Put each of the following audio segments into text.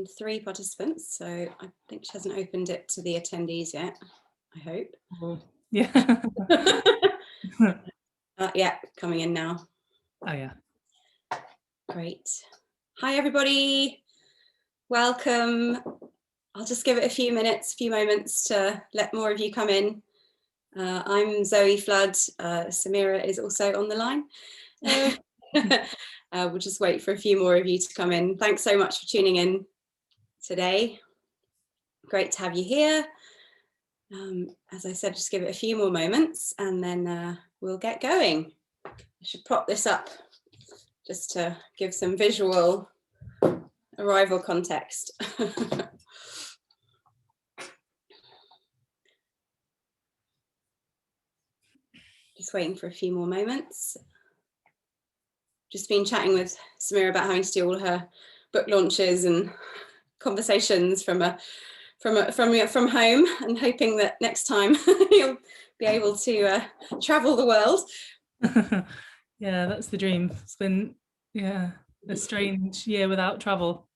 3 participants, so I think she hasn't opened it to the attendees yet, I hope. Oh, yeah. Yeah, coming in now. Oh yeah. Great. Hi everybody, welcome. I'll just give it a few moments to let more of you come in. I'm Zoe Flood. Samira is also on the line. We'll just wait for a few more of you to come in. Thanks so much for tuning in today. Great to have you here. As I said, just give it a few more moments and then we'll get going. I should prop this up just to give some visual arrival context. Just waiting for a few more moments. Just been chatting with Samira about having to do all her book launches and conversations from home, and hoping that next time you'll be able to travel the world. Yeah, that's the dream. It's been a strange year without travel.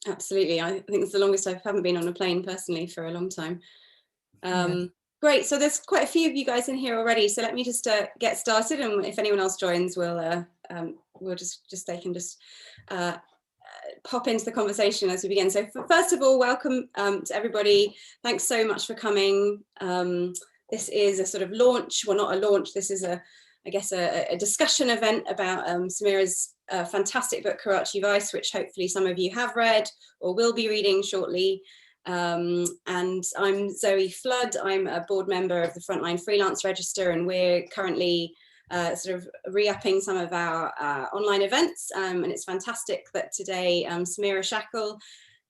Absolutely, I think it's the longest I haven't been on a plane personally for a long time. Great, so there's quite a few of you guys in here already, so let me just get started, and if anyone else joins, we'll they can just pop into the conversation as we begin. So first of all, welcome to everybody. Thanks so much for coming. This is a sort of launch, well, not a launch, this is I guess a discussion event about Samira's fantastic book, Karachi Vice, which hopefully some of you have read or will be reading shortly. And I'm Zoe Flood. I'm a board member of the Frontline Freelance Register, and we're currently sort of re-upping some of our online events, and it's fantastic that today Samira Shackle,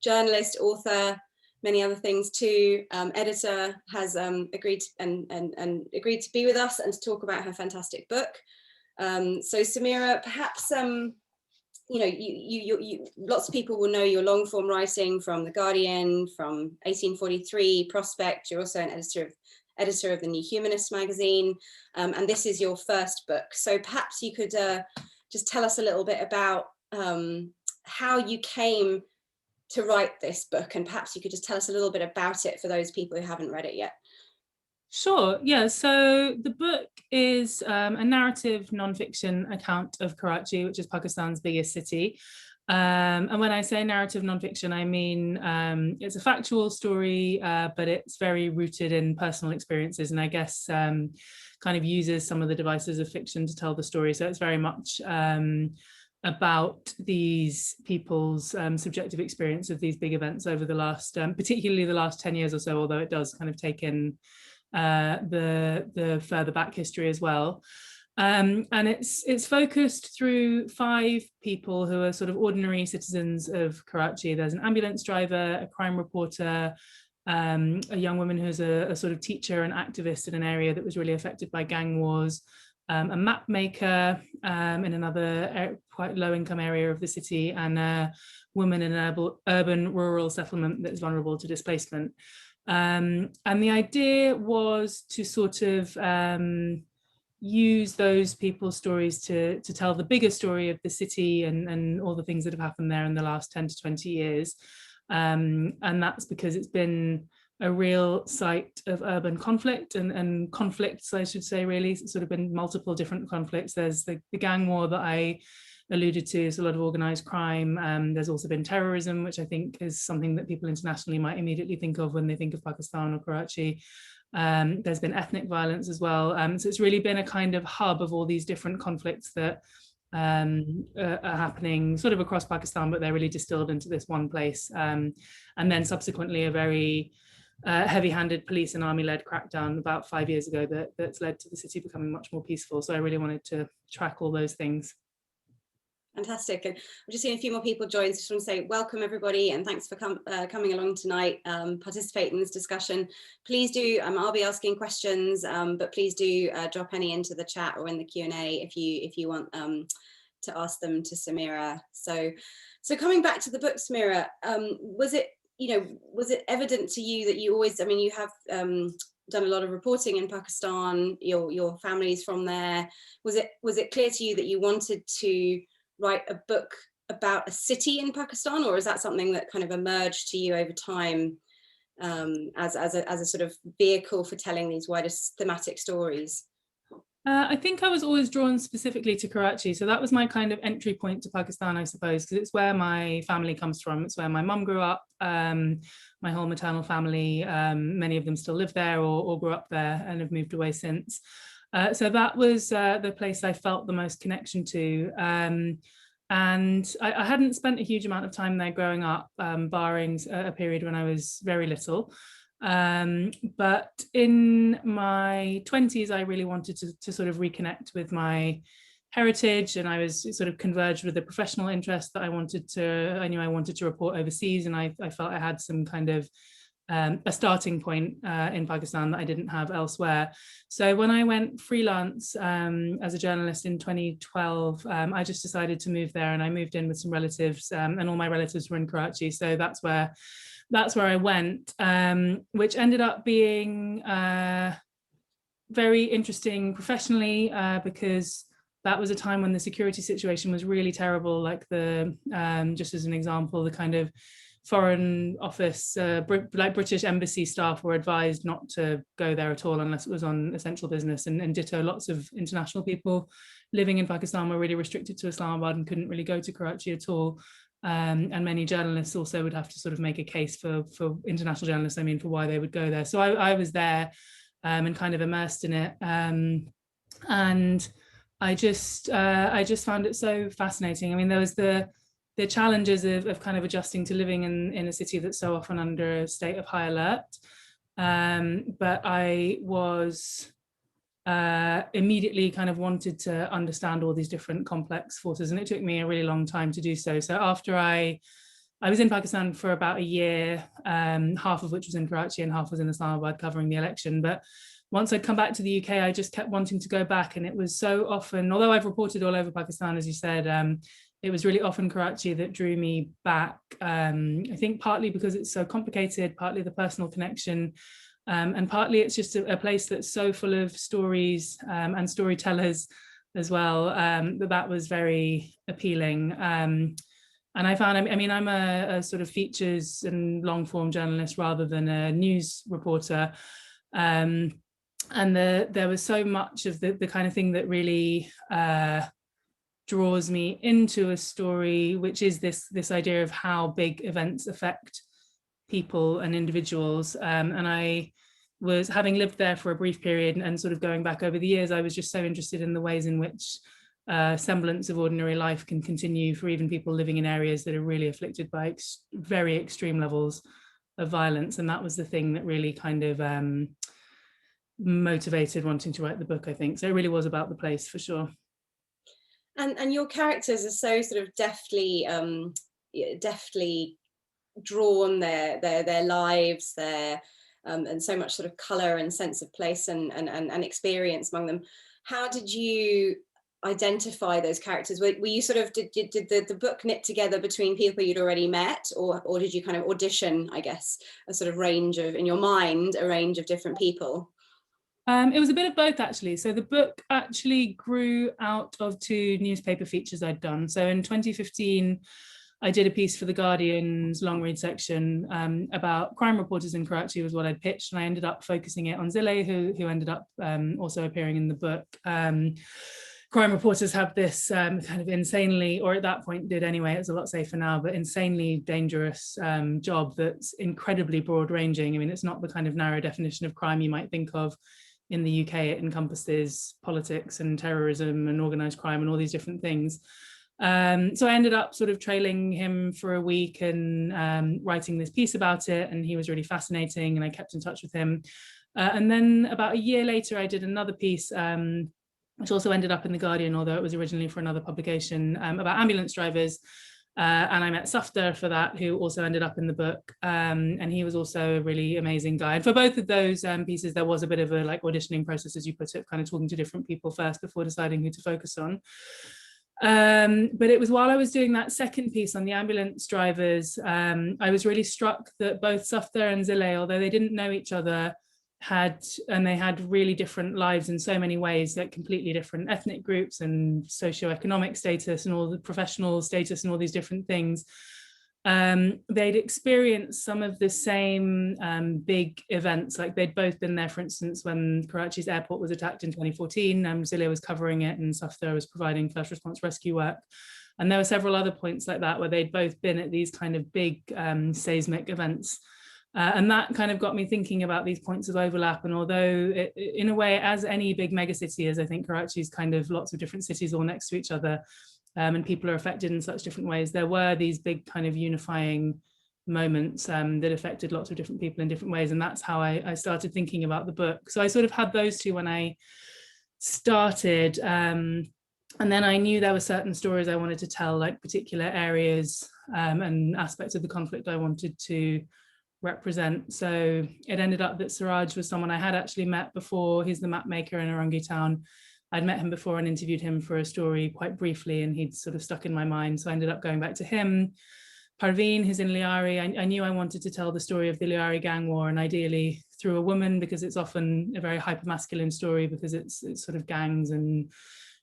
journalist, author, many other things too, editor, has agreed to be with us and to talk about her fantastic book. So Samira, perhaps you lots of people will know your long form writing from The Guardian, from 1843, Prospect. You're also an editor of the New Humanist magazine, and this is your first book. So perhaps you could just tell us a little bit about how you came to write this book, and perhaps you could just tell us a little bit about it for those people who haven't read it yet. Sure, yeah, so the book is a narrative non-fiction account of Karachi, which is Pakistan's biggest city. And when I say narrative non-fiction, I mean it's a factual story, but it's very rooted in personal experiences, and I guess kind of uses some of the devices of fiction to tell the story. So it's very much about these people's subjective experience of these big events over the last, particularly the last 10 years or so, although it does kind of take in the further back history as well. And it's focused through 5 people who are sort of ordinary citizens of Karachi. There's an ambulance driver, a crime reporter, a young woman who's a sort of teacher and activist in an area that was really affected by gang wars, a map maker in another quite low income area of the city, and a woman in an urban rural settlement that's vulnerable to displacement. And the idea was to sort of use those people's stories to tell the bigger story of the city and all the things that have happened there in the last 10 to 20 years. And that's because it's been a real site of urban conflict and conflicts, I should say, really. It's sort of been multiple different conflicts. There's the gang war that I alluded to, is a lot of organized crime. There's also been terrorism, which I think is something that people internationally might immediately think of when they think of Pakistan or Karachi. There's been ethnic violence as well. So it's really been a kind of hub of all these different conflicts that are happening sort of across Pakistan, but they're really distilled into this one place. And then subsequently a very heavy-handed police and army-led crackdown about 5 years ago that's led to the city becoming much more peaceful. So I really wanted to track all those things. Fantastic. And I've just seen a few more people join, so I just want to say welcome everybody, and thanks for coming along tonight, participate in this discussion. Please do, I'll be asking questions, but please do drop any into the chat or in the Q&A if you want to ask them to Samira. So coming back to the book, Samira, was it evident to you that you always, you have done a lot of reporting in Pakistan, your family's from there. Was it clear to you that you wanted to write a book about a city in Pakistan, or is that something that kind of emerged to you over time as a sort of vehicle for telling these wider thematic stories? I think I was always drawn specifically to Karachi. So that was my kind of entry point to Pakistan, I suppose, because it's where my family comes from. It's where my mum grew up, my whole maternal family, many of them still live there or grew up there and have moved away since. So that was the place I felt the most connection to. And I hadn't spent a huge amount of time there growing up, barring a period when I was very little. But in my 20s, I really wanted to sort of reconnect with my heritage, and I was sort of converged with a professional interest that I knew I wanted to report overseas, and I felt I had some kind of a starting point in Pakistan that I didn't have elsewhere. So when I went freelance as a journalist in 2012, I just decided to move there, and I moved in with some relatives, and all my relatives were in Karachi. So that's where I went, which ended up being very interesting professionally, because that was a time when the security situation was really terrible. Like just as an example, the kind of Foreign Office, like British embassy staff were advised not to go there at all unless it was on essential business, and ditto, lots of international people living in Pakistan were really restricted to Islamabad and couldn't really go to Karachi at all. And many journalists also would have to sort of make a case for international journalists, I mean, for why they would go there. So I was there and kind of immersed in it. And I just found it so fascinating. I mean, there was the challenges of kind of adjusting to living in a city that's so often under a state of high alert. But I was immediately kind of wanted to understand all these different complex forces, and it took me a really long time to do so. So after I was in Pakistan for about a year, half of which was in Karachi and half was in Islamabad covering the election. But once I'd come back to the UK, I just kept wanting to go back, and it was so often, although I've reported all over Pakistan, as you said, it was really often Karachi that drew me back. I think partly because it's so complicated, partly the personal connection, and partly it's just a place that's so full of stories and storytellers as well, that was very appealing. And I found, I mean, I'm a sort of features and long form journalist rather than a news reporter. And there was so much of the kind of thing that really draws me into a story, which is this idea of how big events affect people and individuals. And I was, having lived there for a brief period and sort of going back over the years, I was just so interested in the ways in which semblance of ordinary life can continue for even people living in areas that are really afflicted by very extreme levels of violence. And that was the thing that really kind of motivated wanting to write the book, I think. So it really was about the place, for sure. And your characters are so sort of deftly drawn, their lives, and so much sort of color and sense of place and experience among them. How did you identify those characters? Were you sort of, did the book knit together between people you'd already met, or did you kind of audition, I guess, a sort of range of, in your mind, a range of different people? It was a bit of both, actually. So the book actually grew out of 2 newspaper features I'd done. So in 2015, I did a piece for The Guardian's long read section about crime reporters in Karachi, was what I'd pitched. And I ended up focusing it on Zile, who ended up also appearing in the book. Crime reporters have this kind of insanely, or at that point did anyway, it's a lot safer now, but insanely dangerous job that's incredibly broad ranging. I mean, it's not the kind of narrow definition of crime you might think of. In the UK, it encompasses politics and terrorism and organized crime and all these different things. So I ended up sort of trailing him for a week and writing this piece about it, and he was really fascinating, and I kept in touch with him. And then about a year later, I did another piece, which also ended up in The Guardian, although it was originally for another publication, about ambulance drivers. And I met Safdar for that, who also ended up in the book, and he was also a really amazing guy. And for both of those pieces, there was a bit of a like auditioning process, as you put it, kind of talking to different people first before deciding who to focus on. But it was while I was doing that second piece on the ambulance drivers, I was really struck that both Safdar and Zile, although they didn't know each other, they had really different lives in so many ways, like completely different ethnic groups and socioeconomic status and all the professional status and all these different things. They'd experienced some of the same big events, like they'd both been there, for instance, when Karachi's airport was attacked in 2014. Zilay was covering it and Safdar was providing first response rescue work. And there were several other points like that where they'd both been at these kind of big seismic events. And that kind of got me thinking about these points of overlap. And although in a way, as any big megacity is, I think Karachi's kind of lots of different cities all next to each other, and people are affected in such different ways, there were these big kind of unifying moments that affected lots of different people in different ways. And that's how I started thinking about the book. So I sort of had those two when I started. And then I knew there were certain stories I wanted to tell, like particular areas and aspects of the conflict I wanted to represent. So it ended up that Siraj was someone I had actually met before. He's the map maker in Orangi Town. I'd met him before and interviewed him for a story quite briefly, and he'd sort of stuck in my mind. So I ended up going back to him. Parveen, who's in Liari, I knew I wanted to tell the story of the Liari gang war, and ideally through a woman, because it's often a very hyper-masculine story, because it's sort of gangs and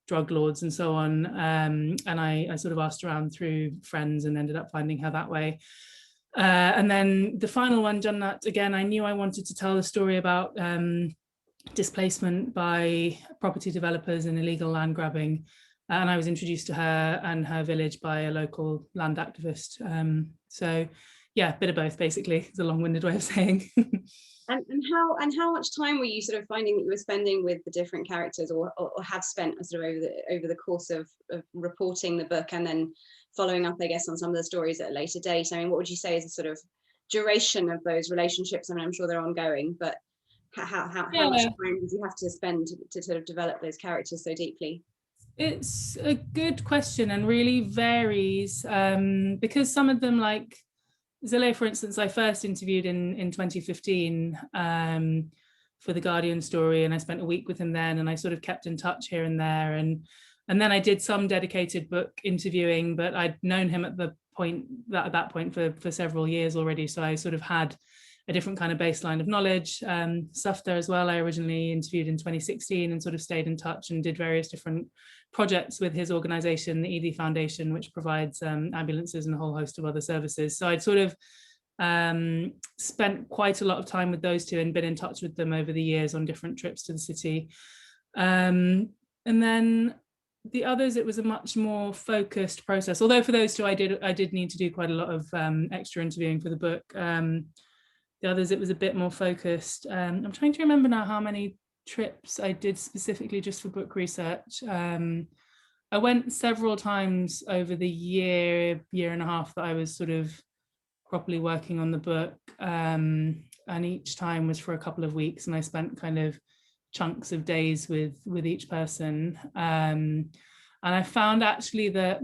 drug lords and so on. And I sort of asked around through friends and ended up finding her that way. And then the final one, Jannat, again, I knew I wanted to tell the story about displacement by property developers and illegal land grabbing. And I was introduced to her and her village by a local land activist. So yeah, a bit of both, basically. It's a long-winded way of saying. And how much time were you sort of finding that you were spending with the different characters, or have spent sort of over the course of reporting the book and then following up, I guess, on some of the stories at a later date? I mean, what would you say is the sort of duration of those relationships? I mean, I'm sure they're ongoing, but how much time did you have to spend to sort of develop those characters so deeply? It's a good question and really varies, because some of them, like Zilay, for instance, I first interviewed in 2015 for the Guardian story, and I spent a week with him then, and I sort of kept in touch here and there, and then I did some dedicated book interviewing, but I'd known him at that point for several years already, so I sort of had a different kind of baseline of knowledge. Safdar as well, I originally interviewed in 2016 and sort of stayed in touch and did various different projects with his organization, the ED Foundation, which provides ambulances and a whole host of other services. So I'd sort of spent quite a lot of time with those two and been in touch with them over the years on different trips to the city. And then the others, it was a much more focused process. Although for those two, I did need to do quite a lot of extra interviewing for the book. The others, it was a bit more focused. I'm trying to remember now how many trips I did specifically just for book research. I went several times over the year and a half that I was sort of properly working on the book, and each time was for a couple of weeks, and I spent kind of chunks of days with each person. And I found actually that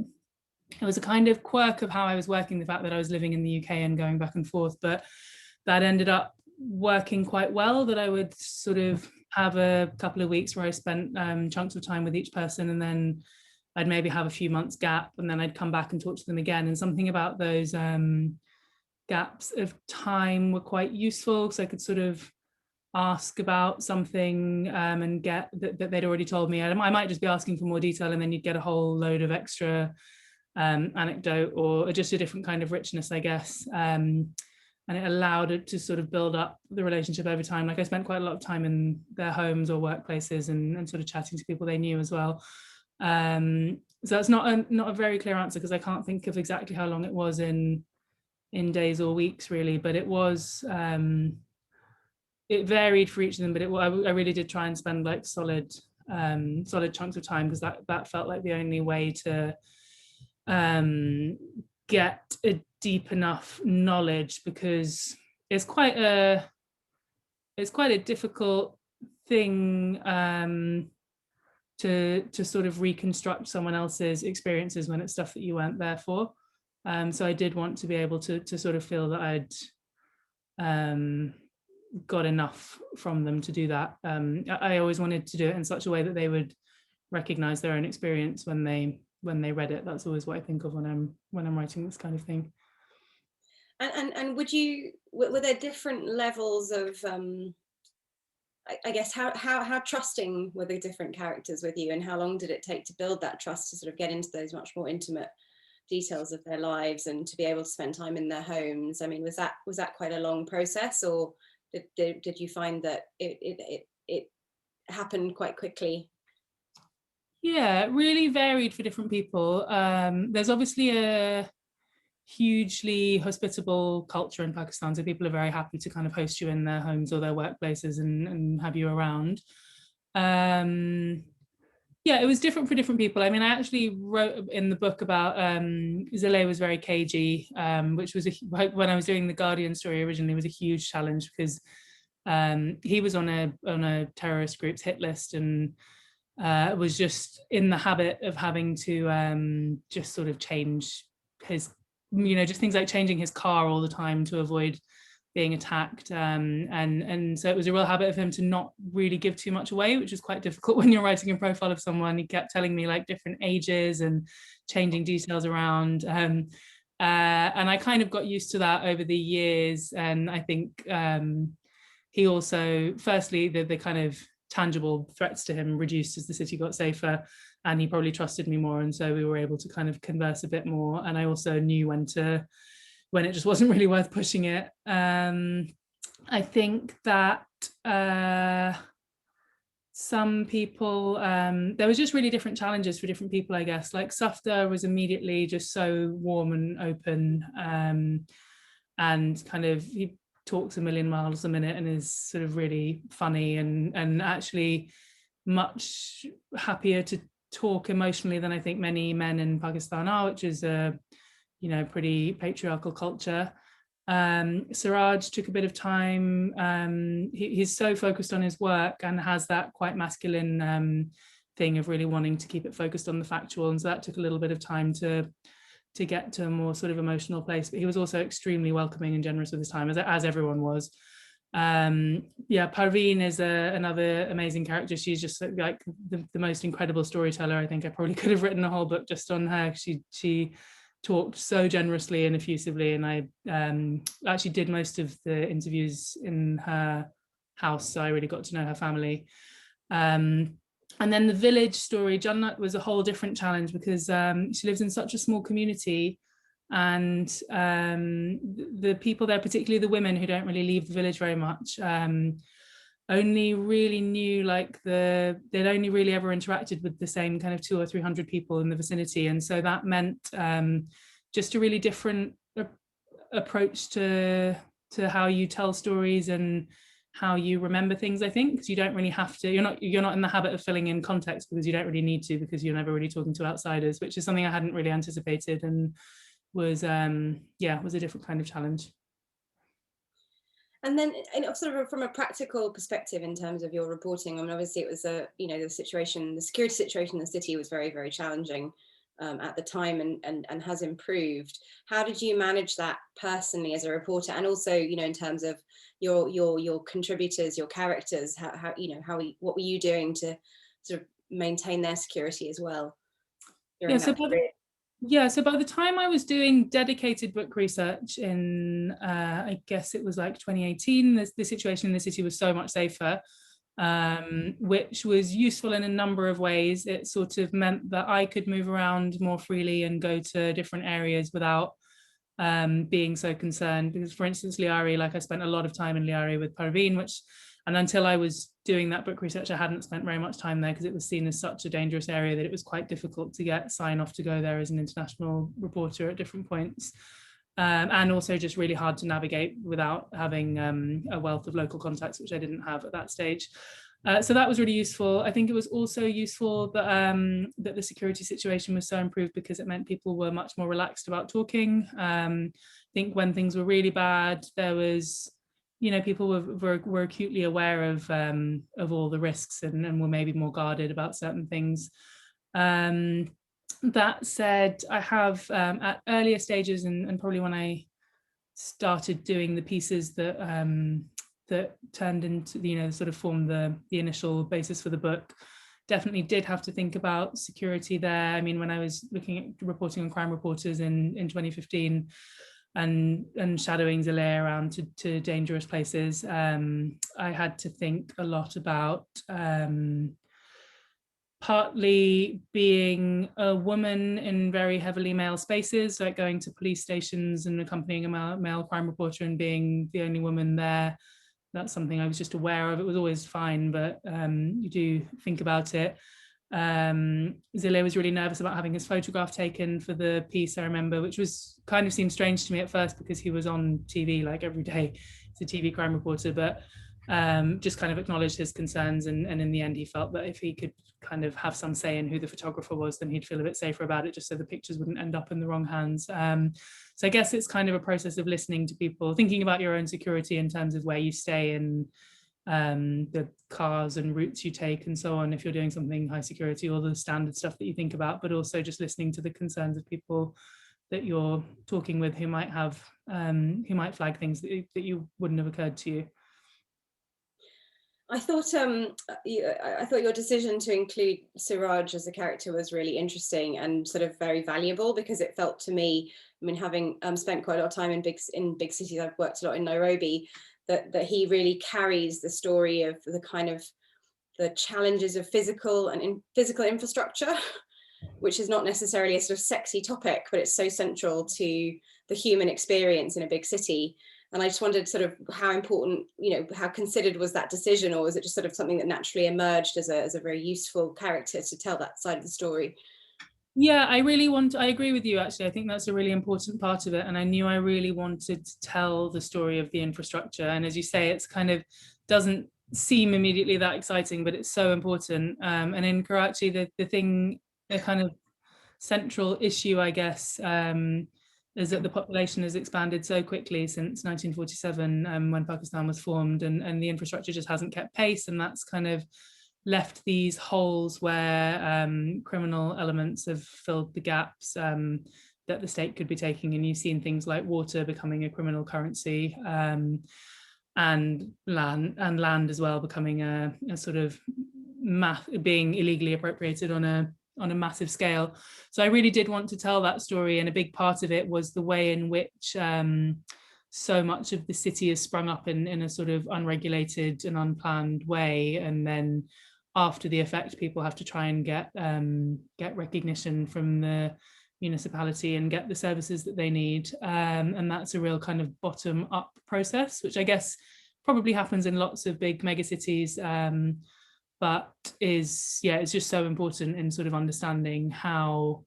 it was a kind of quirk of how I was working, the fact that I was living in the UK and going back and forth, but that ended up working quite well, that I would sort of have a couple of weeks where I spent chunks of time with each person, and then I'd maybe have a few months gap, and then I'd come back and talk to them again. And something about those gaps of time were quite useful, because I could sort of ask about something and get that they'd already told me. I might just be asking for more detail, and then you'd get a whole load of extra anecdote or just a different kind of richness, I guess. And it allowed it to sort of build up the relationship over time. Like I spent quite a lot of time in their homes or workplaces and sort of chatting to people they knew as well. So it's not a very clear answer, because I can't think of exactly how long it was in days or weeks really, but it was, it varied for each of them, but I really did try and spend like solid chunks of time, because that felt like the only way to get a deep enough knowledge, because it's quite a difficult thing to sort of reconstruct someone else's experiences when it's stuff that you weren't there for. So I did want to be able to sort of feel that I'd got enough from them to do that. I always wanted to do it in such a way that they would recognize their own experience when they read it. That's always what I think of when I'm writing this kind of thing. And were there different levels of I guess how trusting were the different characters with you, and how long did it take to build that trust to sort of get into those much more intimate details of their lives and to be able to spend time in their homes? I mean, was that quite a long process, or did you find that it happened quite quickly? Yeah, it really varied for different people. There's obviously a hugely hospitable culture in Pakistan, so people are very happy to kind of host you in their homes or their workplaces and have you around. Yeah, it was different for different people. I mean, I actually wrote in the book about Zile was very cagey, which was when I was doing the Guardian story originally, was a huge challenge because he was on a terrorist group's hit list and was just in the habit of having to just sort of change his, just things like changing his car all the time to avoid being attacked, and so it was a real habit of him to not really give too much away, which is quite difficult when you're writing a profile of someone. He kept telling me like different ages and changing details around, and I kind of got used to that over the years. And I think he also, firstly, the kind of tangible threats to him reduced as the city got safer, and he probably trusted me more, and so we were able to kind of converse a bit more. And I also knew when it just wasn't really worth pushing it. I think that some people, there was just really different challenges for different people, I guess. Like Safdar was immediately just so warm and open, and kind of, he talks a million miles a minute and is sort of really funny and actually much happier to talk emotionally than I think many men in Pakistan are, which is a pretty patriarchal culture. Siraj took a bit of time. He's so focused on his work and has that quite masculine thing of really wanting to keep it focused on the factual, and so that took a little bit of time to get to a more sort of emotional place. But he was also extremely welcoming and generous with his time, as everyone was. Parveen is another amazing character. She's just like the most incredible storyteller. I think I probably could have written a whole book just on her. She talked so generously and effusively, and I actually did most of the interviews in her house, so I really got to know her family. And then the village story, Jannat, was a whole different challenge because she lives in such a small community, and the people there, particularly the women who don't really leave the village very much, only really knew they'd only really ever interacted with the same kind of 200 or 300 people in the vicinity, and so that meant just a really different approach to how you tell stories and how you remember things, I think, because you don't really have to, you're not in the habit of filling in context because you don't really need to, because you're never really talking to outsiders, which is something I hadn't really anticipated, and was was a different kind of challenge. And then, sort of from a practical perspective, in terms of your reporting, I mean, obviously it was the security situation in the city was very, very challenging at the time, and has improved. How did you manage that personally as a reporter, and also, in terms of your contributors, your characters? What were you doing to sort of maintain their security as well during that period? So by the time I was doing dedicated book research in, I guess it was like 2018, the situation in the city was so much safer, which was useful in a number of ways. It sort of meant that I could move around more freely and go to different areas without being so concerned. Because, for instance, Liari, I spent a lot of time in Liari with Parveen, and until I was doing that book research, I hadn't spent very much time there because it was seen as such a dangerous area that it was quite difficult to get sign off to go there as an international reporter at different points. And also just really hard to navigate without having a wealth of local contacts, which I didn't have at that stage. So that was really useful. I think it was also useful that that the security situation was so improved, because it meant people were much more relaxed about talking. I think when things were really bad, there was, people were acutely aware of all the risks, and were maybe more guarded about certain things. That said, I have at earlier stages, and probably when I started doing the pieces that that turned into, sort of formed the initial basis for the book, definitely did have to think about security there. I mean, when I was looking at reporting on crime reporters in 2015, and shadowing Zalea around to dangerous places. I had to think a lot about partly being a woman in very heavily male spaces, like going to police stations and accompanying a male crime reporter and being the only woman there. That's something I was just aware of. It was always fine, but you do think about it. Zilli was really nervous about having his photograph taken for the piece, I remember, which was kind of seemed strange to me at first because he was on TV like every day. He's a TV crime reporter, but just kind of acknowledged his concerns, and in the end he felt that if he could kind of have some say in who the photographer was, then he'd feel a bit safer about it, just so the pictures wouldn't end up in the wrong hands. So I guess it's kind of a process of listening to people, thinking about your own security in terms of where you stay and the cars and routes you take and so on, if you're doing something high security, all the standard stuff that you think about, but also just listening to the concerns of people that you're talking with who might have who might flag things that you wouldn't have occurred to you. I thought your decision to include Siraj as a character was really interesting and sort of very valuable, because it felt to me, I mean, having spent quite a lot of time in big cities, I've worked a lot in Nairobi, that he really carries the story of the kind of the challenges of physical infrastructure, which is not necessarily a sort of sexy topic, but it's so central to the human experience in a big city. And I just wondered sort of how important, how considered was that decision, or was it just sort of something that naturally emerged as a very useful character to tell that side of the story? Yeah, I agree with you, actually. I think that's a really important part of it. And I knew I really wanted to tell the story of the infrastructure. And as you say, it's kind of doesn't seem immediately that exciting, but it's so important. And in Karachi, the kind of central issue, I guess, is that the population has expanded so quickly since 1947, when Pakistan was formed, and the infrastructure just hasn't kept pace. And that's kind of left these holes where criminal elements have filled the gaps that the state could be taking. And you've seen things like water becoming a criminal currency, and land as well becoming a sort of being illegally appropriated on a massive scale. So I really did want to tell that story, and a big part of it was the way in which so much of the city has sprung up in a sort of unregulated and unplanned way, and then after the effect, people have to try and get recognition from the municipality and get the services that they need, and that's a real kind of bottom up process, which I guess probably happens in lots of big megacities, but it's just so important in sort of understanding how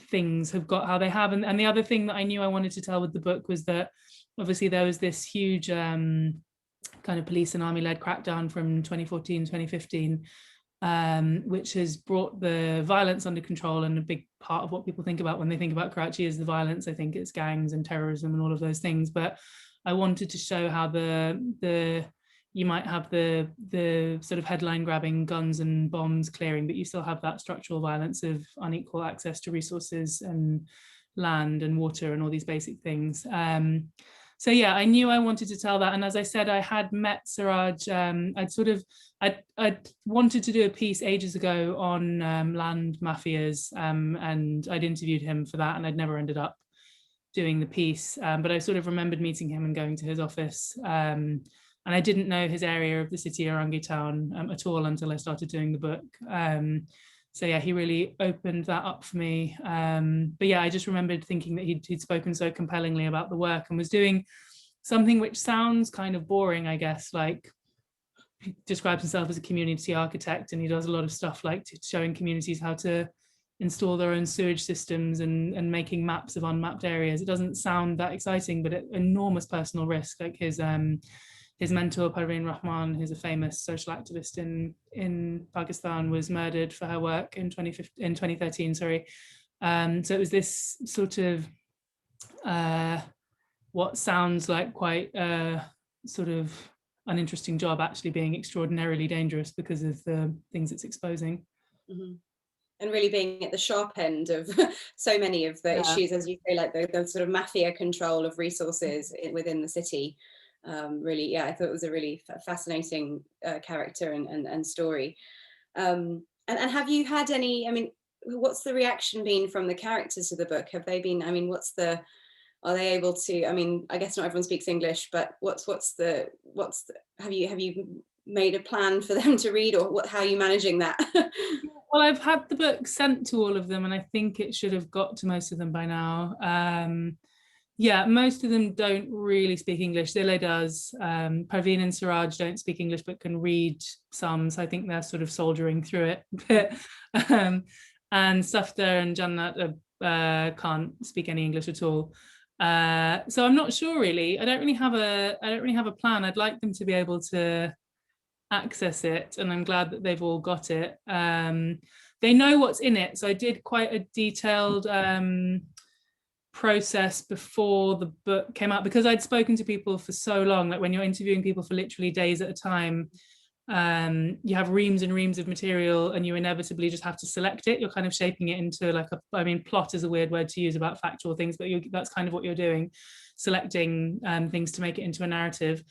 things have got how they have. And the other thing that I knew I wanted to tell with the book was that obviously there was this huge kind of police and army led crackdown from 2014, 2015, which has brought the violence under control. And a big part of what people think about when they think about Karachi is the violence. I think it's gangs and terrorism and all of those things. But I wanted to show how you might have the sort of headline grabbing guns and bombs clearing, but you still have that structural violence of unequal access to resources and land and water and all these basic things. So yeah, I knew I wanted to tell that. And as I said, I had met Siraj. I'd wanted to do a piece ages ago on land mafias, and I'd interviewed him for that, and I'd never ended up doing the piece. But I sort of remembered meeting him and going to his office. And I didn't know his area of the city, Orangi Town, at all until I started doing the book. So yeah, he really opened that up for me. But yeah, I just remembered thinking that he'd spoken so compellingly about the work and was doing something which sounds kind of boring, I guess. Like, he describes himself as a community architect, and he does a lot of stuff like showing communities how to install their own sewage systems and making maps of unmapped areas. It doesn't sound that exciting, but at enormous personal risk. Like his mentor, Parveen Rahman, who's a famous social activist in Pakistan, was murdered for her work in 2013. So it was this sort of what sounds like quite sort of uninteresting job actually being extraordinarily dangerous because of the things it's exposing. Mm-hmm. And really being at the sharp end of so many of the issues, as you say, like the sort of mafia control of resources within the city. Really, yeah, I thought it was a really fascinating character and story. And have you had any, I mean, what's the reaction been from the characters of the book? Have they been, I mean, what's the Are they able to, I mean, I guess not everyone speaks English, but have you made a plan for them to read, or how are you managing that? Well, I've had the book sent to all of them, and I think it should have got to most of them by now. Yeah, most of them don't really speak English. Zile does. Parveen and Siraj don't speak English but can read some, so I think they're sort of soldiering through it. And Safdar and Jannat can't speak any English at all. So I'm not sure really. I don't really have a plan. I'd like them to be able to access it, and I'm glad that they've all got it. They know what's in it, so I did quite a detailed process before the book came out, because I'd spoken to people for so long. Like when you're interviewing people for literally days at a time, you have reams and reams of material, and you inevitably just have to select it. You're kind of shaping it into like I mean, plot is a weird word to use about factual things, but that's kind of what you're doing, selecting things to make it into a narrative.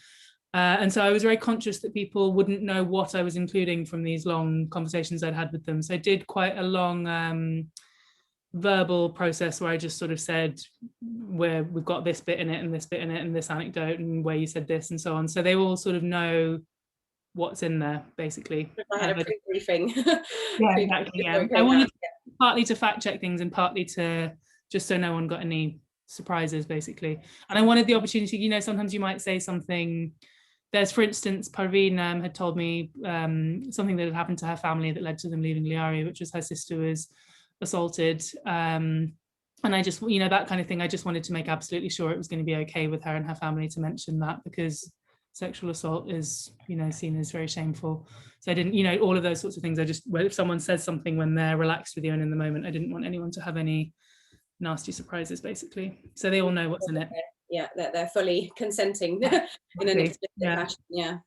And so I was very conscious that people wouldn't know what I was including from these long conversations I'd had with them. So I did quite a long verbal process where I just sort of said where we've got this bit in it and this bit in it and this anecdote and where you said this and so on. So they all sort of know what's in there, basically. I had a pre-briefing. Yeah, exactly. Yeah. I wanted partly to fact check things and partly to just so no one got any surprises, basically. And I wanted the opportunity, you know, sometimes you might say something. There's, for instance, Parveen had told me something that had happened to her family that led to them leaving Liari, which was her sister was assaulted. And I just, you know, that kind of thing, I just wanted to make absolutely sure it was going to be okay with her and her family to mention that, because sexual assault is, you know, seen as very shameful. So I didn't, you know, all of those sorts of things. I just, well, if someone says something when they're relaxed with you and in the moment, I didn't want anyone to have any nasty surprises, basically. So they all know what's in it. Yeah, they're fully consenting in an explicit fashion. Yeah.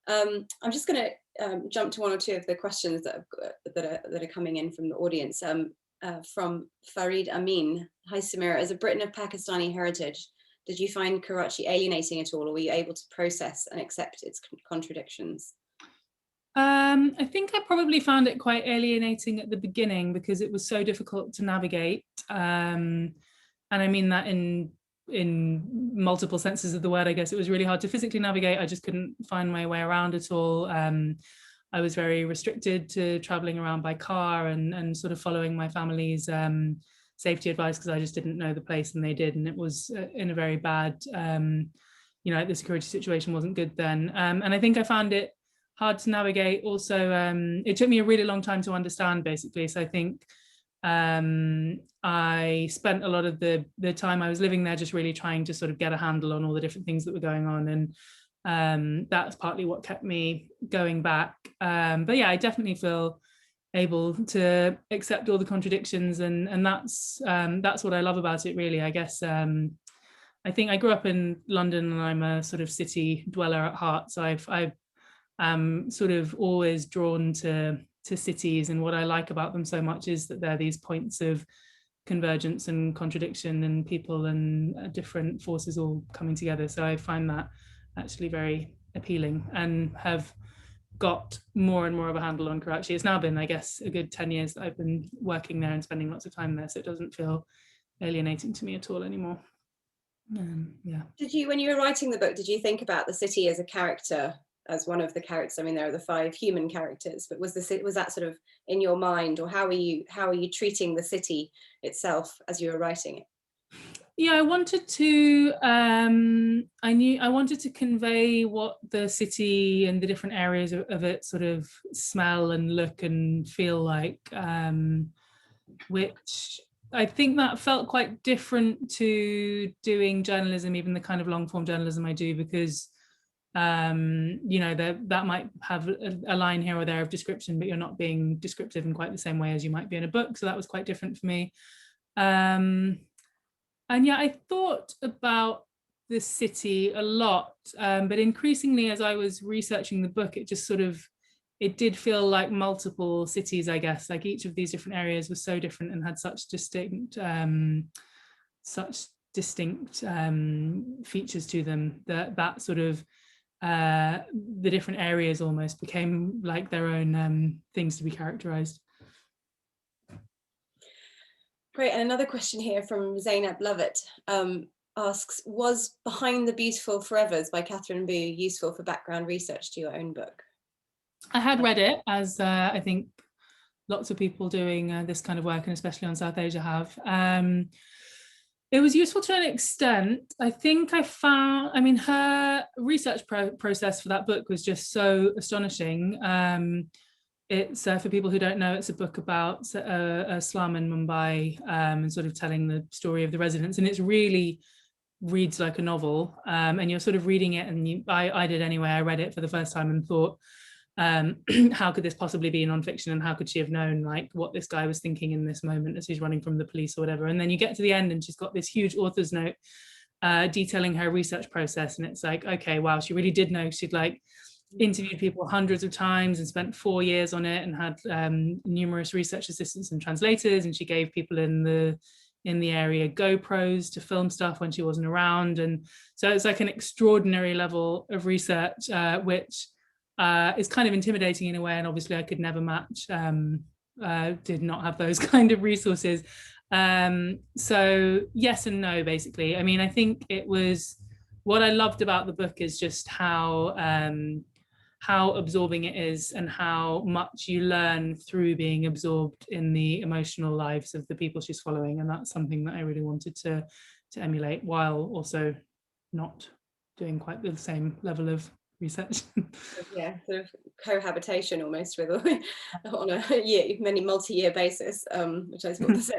I'm just going to jump to one or two of the questions that are coming in from the audience. From Farid Amin. Hi Samira, as a Briton of Pakistani heritage, did you find Karachi alienating at all, or were you able to process and accept its contradictions? I think I probably found it quite alienating at the beginning because it was so difficult to navigate. And I mean that in multiple senses of the word. I guess it was really hard to physically navigate. I just couldn't find my way around at all. I was very restricted to traveling around by car and sort of following my family's safety advice, because I just didn't know the place and they did, and it was in a very bad, you know, the security situation wasn't good then. And I think I found it hard to navigate. Also, it took me a really long time to understand, basically. So I think I spent a lot of the time I was living there just really trying to sort of get a handle on all the different things that were going on, and that's partly what kept me going back. But yeah, I definitely feel able to accept all the contradictions, and that's what I love about it, really. I guess I think I grew up in London and I'm a sort of city dweller at heart, so I've sort of always drawn to cities, and what I like about them so much is that they're these points of convergence and contradiction and people and different forces all coming together. So I find that actually very appealing, and have got more and more of a handle on Karachi. It's now been, I guess, a good 10 years that I've been working there and spending lots of time there, so it doesn't feel alienating to me at all anymore. Yeah. Did you, when you were writing the book, did you think about the city as a character, as one of the characters? I mean, there are the 5 human characters, but was that sort of in your mind, or how are you treating the city itself as you were writing it? Yeah, I wanted to I wanted to convey what the city and the different areas of it sort of smell and look and feel like, which I think that felt quite different to doing journalism, even the kind of long form journalism I do, because you know, that might have a line here or there of description, but you're not being descriptive in quite the same way as you might be in a book. So that was quite different for me. And yeah, I thought about the city a lot, but increasingly as I was researching the book, it just sort of, it did feel like multiple cities, I guess. Like each of these different areas was so different and had such distinct features to them, that sort of the different areas almost became like their own things to be characterized. Great, and another question here from Zainab Lovett. asks, was Behind the Beautiful Forevers by Catherine Boo useful for background research to your own book? I had read it, as I think lots of people doing this kind of work, and especially on South Asia, have. It was useful to an extent. I think I found, I mean, her research process for that book was just so astonishing. It's for people who don't know, it's a book about a slum in Mumbai, and sort of telling the story of the residents, and it's really reads like a novel, and you're sort of reading it, and I did anyway. I read it for the first time and thought, how could this possibly be nonfiction, and how could she have known like what this guy was thinking in this moment as he's running from the police or whatever? And then you get to the end and she's got this huge author's note detailing her research process, and it's like, okay, wow, she really did know. She'd like interviewed people hundreds of times and spent 4 years on it, and had numerous research assistants and translators, and she gave people in the area GoPros to film stuff when she wasn't around. And so it's like an extraordinary level of research, which is kind of intimidating in a way, and obviously I could never match. Did not have those kind of resources. So yes and no, basically. I mean, I think it was, what I loved about the book is just how absorbing it is, and how much you learn through being absorbed in the emotional lives of the people she's following. And that's something that I really wanted to emulate, while also not doing quite the same level of research. Yeah, sort of cohabitation almost with on a many multi-year basis, which I thought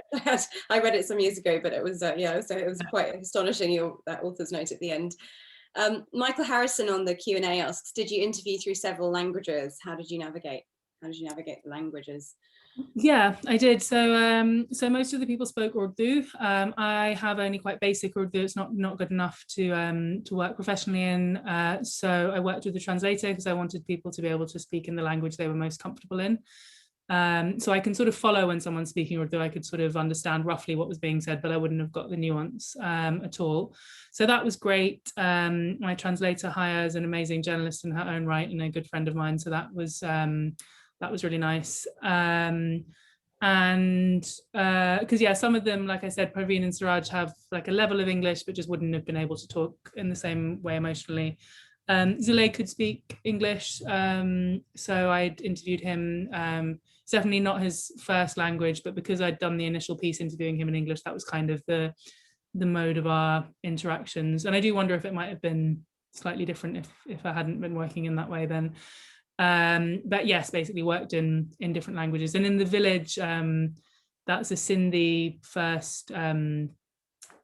I read it some years ago, but it was yeah, so it was quite astonishing, that author's note at the end. Michael Harrison on the Q&A asks, did you interview through several languages? How did you navigate the languages? Yeah, I did. So so most of the people spoke Urdu. I have only quite basic Urdu. It's not good enough to work professionally in. So I worked with a translator because I wanted people to be able to speak in the language they were most comfortable in. So I can sort of follow when someone's speaking Urdu. I could sort of understand roughly what was being said, but I wouldn't have got the nuance at all. So that was great. My translator, Haya, is an amazing journalist in her own right and a good friend of mine. So that was really nice. And because yeah, some of them, like I said, Praveen and Suraj have like a level of English, but just wouldn't have been able to talk in the same way emotionally. Zule could speak English, so I'd interviewed him. It's definitely not his first language, but because I'd done the initial piece interviewing him in English, that was kind of the mode of our interactions. And I do wonder if it might have been slightly different if I hadn't been working in that way then. But yes, basically worked in different languages. And in the village, that's a Sindhi first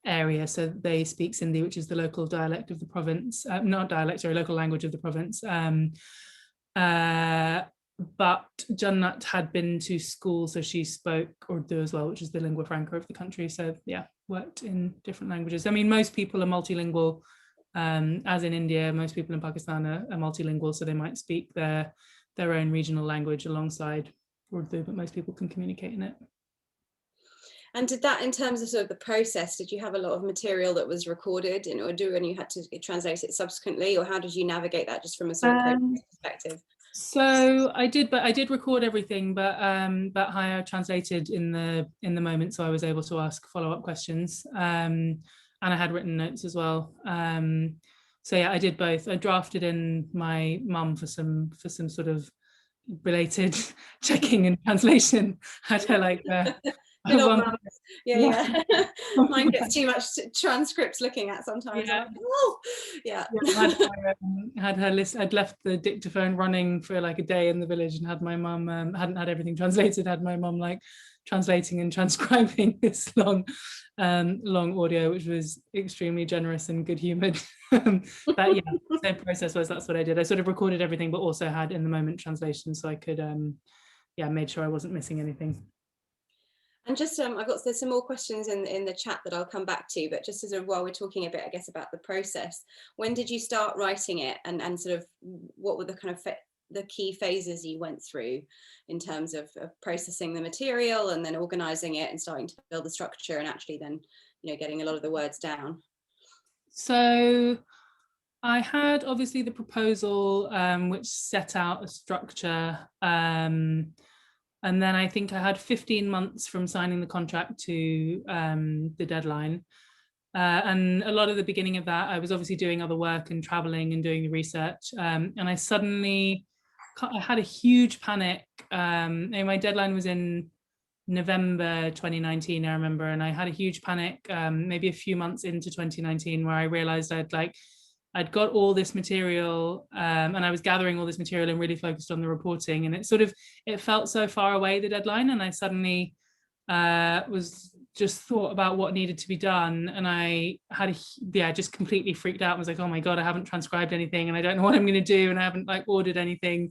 area, so they speak Sindhi, which is the local dialect of the province, local language of the province. But Jannat had been to school, so she spoke Urdu as well, which is the lingua franca of the country. So yeah, worked in different languages. I mean, most people are multilingual, as in India. Most people in Pakistan are multilingual, so they might speak their own regional language alongside Urdu, but most people can communicate in it. And did that, in terms of sort of the process, did you have a lot of material that was recorded in Urdu and you had to translate it subsequently, or how did you navigate that just from a sort of process perspective? So I did record everything, but Haya translated in the moment, so I was able to ask follow-up questions, and I had written notes as well. So yeah, I did both. I drafted in my mum for some sort of related checking and translation. Had her like yeah. Mine gets too much transcripts looking at sometimes. Yeah. Like, oh, yeah. Had her list. I'd left the dictaphone running for like a day in the village, and had my mum hadn't had everything translated. Had my mum like translating and transcribing this long audio, which was extremely generous and good humoured. But yeah, the same process was, that's what I did. I sort of recorded everything, but also had in the moment translation, so I could made sure I wasn't missing anything. And just there's some more questions in the chat that I'll come back to, but just as while we're talking a bit, I guess, about the process, when did you start writing it, and sort of what were the kind of the key phases you went through in terms of processing the material and then organizing it and starting to build the structure and actually then, you know, getting a lot of the words down? So I had obviously the proposal, which set out a structure, and then I think I had 15 months from signing the contract to the deadline. And a lot of the beginning of that, I was obviously doing other work and traveling and doing the research. And I had a huge panic. And my deadline was in November 2019, I remember, and I had a huge panic maybe a few months into 2019, where I realized I'd got all this material and I was gathering all this material and really focused on the reporting, and it felt so far away, the deadline, and I suddenly was just thought about what needed to be done, and I had just completely freaked out and was like, oh my god, I haven't transcribed anything and I don't know what I'm going to do, and I haven't like ordered anything,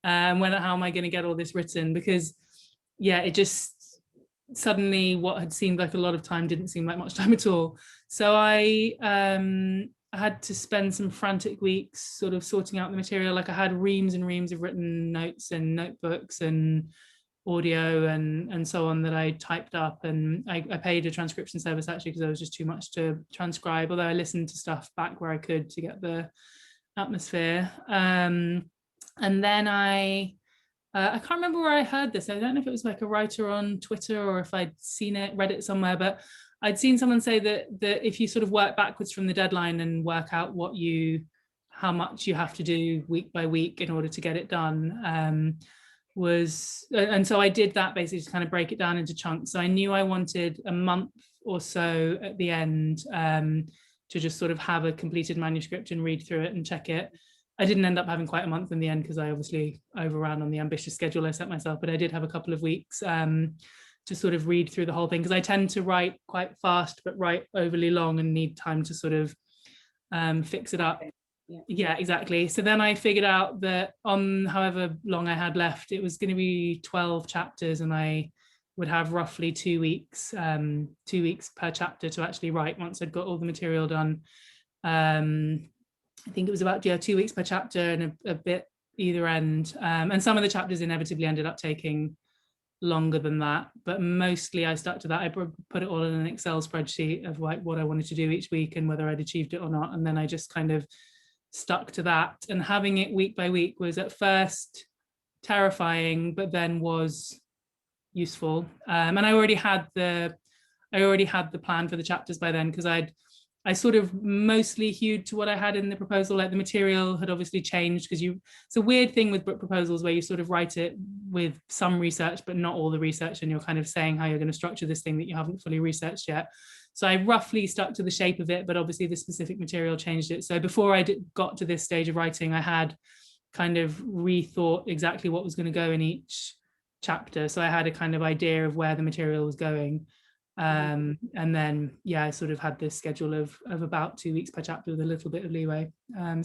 how am I going to get all this written? Because it just suddenly what had seemed like a lot of time didn't seem like much time at all. So I had to spend some frantic weeks sort of sorting out the material. Like I had reams and reams of written notes and notebooks and audio and so on that I typed up, and I paid a transcription service actually because there was just too much to transcribe, although I listened to stuff back where I could to get the atmosphere. And then I can't remember where I heard this. I don't know if it was like a writer on Twitter or if I'd read it somewhere, but I'd seen someone say that if you sort of work backwards from the deadline and work out how much you have to do week by week in order to get it done, and so I did that basically to kind of break it down into chunks. So I knew I wanted a month or so at the end to just sort of have a completed manuscript and read through it and check it. I didn't end up having quite a month in the end because I obviously overran on the ambitious schedule I set myself, but I did have a couple of weeks to sort of read through the whole thing, because I tend to write quite fast but write overly long and need time to sort of fix it up. Yeah, exactly. So then I figured out that on however long I had left, it was going to be 12 chapters, and I would have roughly 2 weeks, 2 weeks per chapter to actually write once I'd got all the material done. I think it was about 2 weeks per chapter and a bit either end. And some of the chapters inevitably ended up taking longer than that, but mostly I stuck to that. I put it all in an Excel spreadsheet of like what I wanted to do each week and whether I'd achieved it or not, and then I just kind of stuck to that. And having it week by week was at first terrifying, but then was useful. And I already had the plan for the chapters by then, because I sort of mostly hewed to what I had in the proposal. Like the material had obviously changed, because it's a weird thing with book proposals where you sort of write it with some research but not all the research, and you're kind of saying how you're going to structure this thing that you haven't fully researched yet. So I roughly stuck to the shape of it, but obviously the specific material changed it. So before I got to this stage of writing, I had kind of rethought exactly what was going to go in each chapter. So I had a kind of idea of where the material was going. And then I sort of had this schedule of about 2 weeks per chapter with a little bit of leeway. How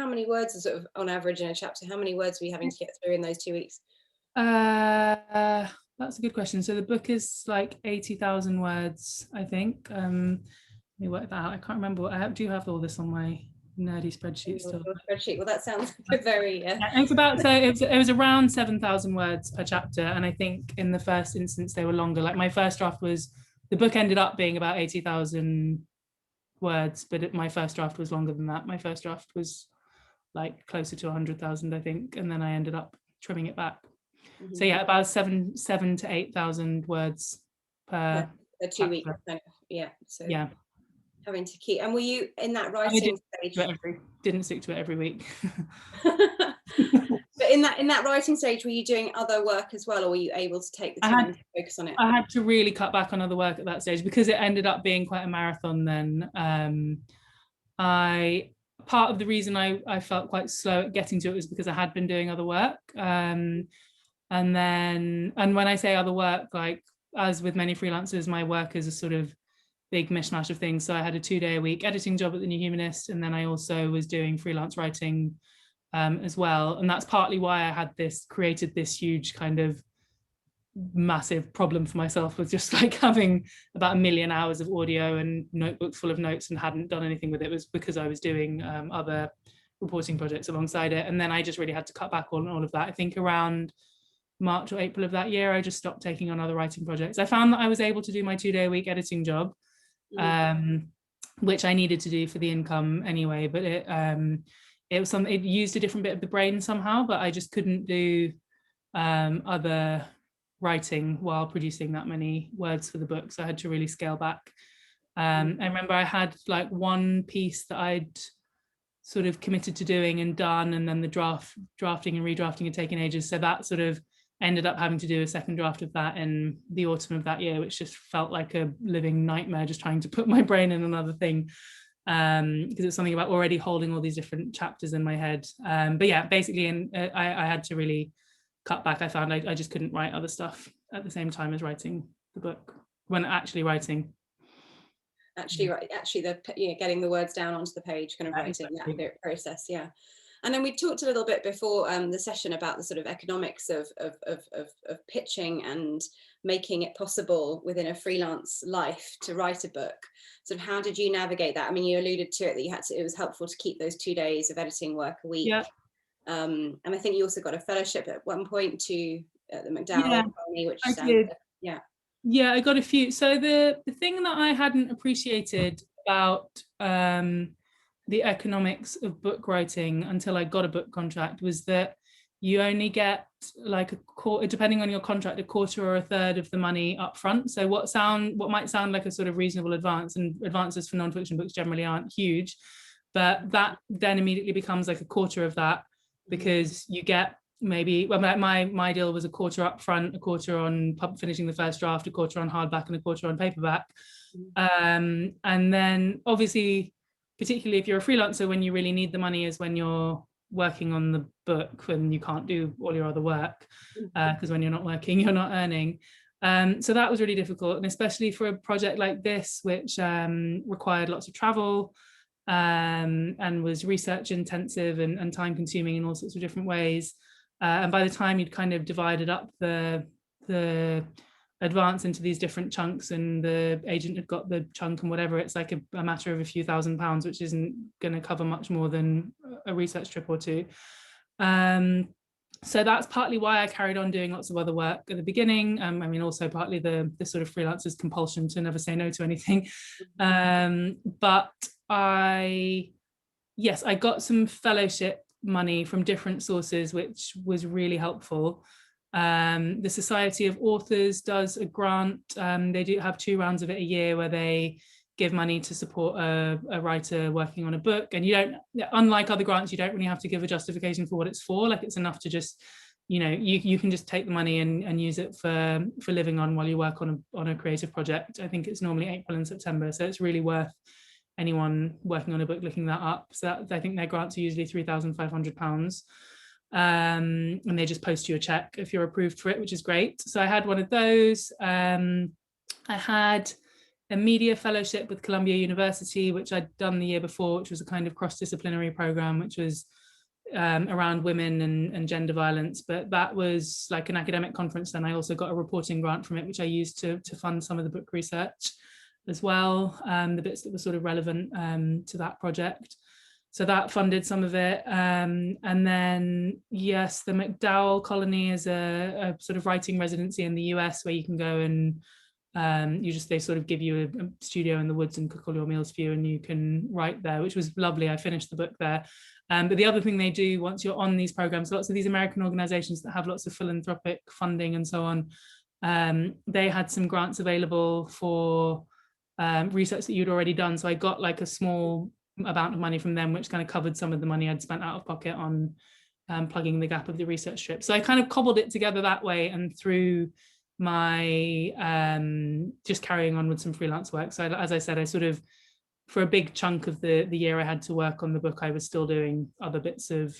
many words are sort of on average in a chapter? How many words were you having to get through in those 2 weeks? That's a good question. So the book is like 80,000 words, I think. Let me work that out. I can't remember. I do have all this on my nerdy spreadsheet still. Well, that sounds very it was around 7,000 words per chapter, and I think in the first instance they were longer. Like my first draft the book ended up being about 80,000 words, but my first draft was longer than that. My first draft was like closer to 100,000, I think, and then I ended up trimming it back. So about 7,000 to 8,000 words per 2 weeks. Having to keep. And were you in that writing stage? Didn't stick to it every week. But in that writing stage, were you doing other work as well, or were you able to take the time to focus on it? I had to really cut back on other work at that stage because it ended up being quite a marathon then. Part of the reason I felt quite slow at getting to it was because I had been doing other work. And when I say other work, like as with many freelancers, my work is a sort of big mishmash of things. So I had a 2-day-a-week editing job at the New Humanist, and then I also was doing freelance writing as well. And that's partly why I had created this huge kind of massive problem for myself with just like having about 1 million hours of audio and notebooks full of notes and hadn't done anything with it. Was because I was doing other reporting projects alongside it. And then I just really had to cut back on all of that. I think around March or April of that year, I just stopped taking on other writing projects. I found that I was able to do my 2-day-a-week editing job, which I needed to do for the income anyway, but it used a different bit of the brain somehow, but I just couldn't do other writing while producing that many words for the book, so I had to really scale back. I remember I had like one piece that I'd sort of committed to doing and done, and then the drafting and redrafting had taken ages. So that sort of ended up having to do a second draft of that in the autumn of that year, which just felt like a living nightmare, just trying to put my brain in another thing, because it's something about already holding all these different chapters in my head. But yeah, basically, I had to really cut back. I found I just couldn't write other stuff at the same time as writing the book when actually writing. Actually getting the words down onto the page, kind of writing exactly. that process. Yeah. And then we talked a little bit before the session about the sort of economics of pitching and making it possible within a freelance life to write a book. So how did you navigate that? I mean, you alluded to it, that it was helpful to keep those 2 days of editing work a week. Yeah. And I think you also got a fellowship at one point to the McDowell Colony, which I did. Yeah, I got a few. So the thing that I hadn't appreciated about the economics of book writing until I got a book contract was that you only get like a quarter, depending on your contract, a quarter or a third of the money up front. So what might sound like a sort of reasonable advance, and advances for nonfiction books generally aren't huge, but that then immediately becomes like a quarter of that, because you get maybe, well, my deal was a quarter up front, a quarter on finishing the first draft, a quarter on hardback, and a quarter on paperback. And then obviously, particularly if you're a freelancer, when you really need the money is when you're working on the book, when you can't do all your other work, because when you're not working, you're not earning. So that was really difficult, and especially for a project like this, which required lots of travel, and was research intensive and time consuming in all sorts of different ways. And by the time you'd kind of divided up the advance into these different chunks, and the agent had got the chunk and whatever, it's like a matter of a few £1,000s, which isn't going to cover much more than a research trip or two. So that's partly why I carried on doing lots of other work at the beginning. I mean, also partly the sort of freelancer's compulsion to never say no to anything. But I got some fellowship money from different sources, which was really helpful. The Society of Authors does a grant. They do have 2 rounds of it a year, where they give money to support a writer working on a book. And you don't, unlike other grants, you don't really have to give a justification for what it's for. Like, it's enough to just, you can just take the money and use it for living on while you work on a creative project. I think it's normally April and September, so it's really worth anyone working on a book looking that up. So I think their grants are usually £3,500. And they just post you a check if you're approved for it, which is great. So I had one of those. I had a media fellowship with Columbia University, which I'd done the year before, which was a kind of cross-disciplinary program, which was around women and gender violence. But that was like an academic conference. Then I also got a reporting grant from it, which I used to fund some of the book research as well, the bits that were sort of relevant to that project. So that funded some of it. And then, yes, the McDowell Colony is a sort of writing residency in the US, where you can go and they sort of give you a studio in the woods and cook all your meals for you, and you can write there, which was lovely. I finished the book there. But the other thing they do once you're on these programs, lots of these American organizations that have lots of philanthropic funding and so on, they had some grants available for research that you'd already done. So I got like a small amount of money from them, which kind of covered some of the money I'd spent out of pocket on plugging the gap of the research trip. So I kind of cobbled it together that way, and through my just carrying on with some freelance work. So as I said, I sort of, for a big chunk of the year I had to work on the book, I was still doing other bits of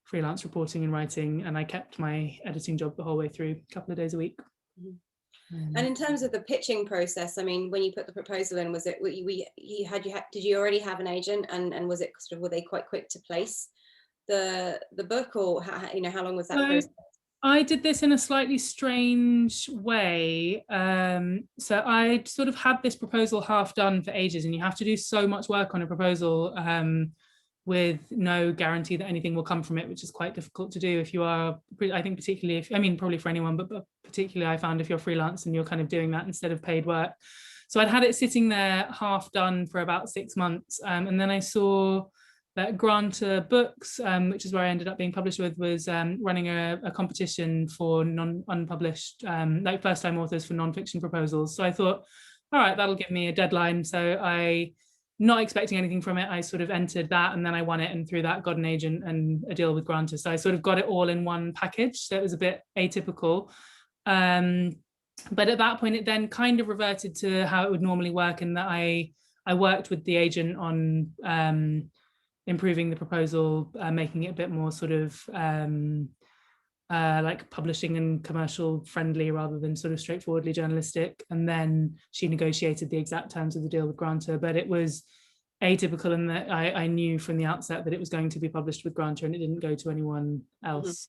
freelance reporting and writing, and I kept my editing job the whole way through, a couple of days a week. And in terms of the pitching process, I mean, when you put the proposal in, was it did you already have an agent, and was it sort of, were they quite quick to place the book, or how long was that process? I did this in a slightly strange way. So I sort of had this proposal half done for ages, and you have to do so much work on a proposal with no guarantee that anything will come from it, which is quite difficult to do if you are, I think, particularly if, I mean, probably for anyone, but particularly I found if you're freelance and you're kind of doing that instead of paid work. So I'd had it sitting there half done for about 6 months. And then I saw that Granta Books, which is where I ended up being published with, was running a competition for unpublished, like first-time authors for non-fiction proposals. So I thought, all right, that'll give me a deadline. So I, not expecting anything from it, I sort of entered that, and then I won it, and through that got an agent and a deal with Granta. So I sort of got it all in one package. So it was a bit atypical. But at that point, it then kind of reverted to how it would normally work, in that I worked with the agent on improving the proposal, making it a bit more sort of like publishing and commercial friendly rather than sort of straightforwardly journalistic. And then she negotiated the exact terms of the deal with Granta. But it was atypical in that I knew from the outset that it was going to be published with Granta, and it didn't go to anyone else.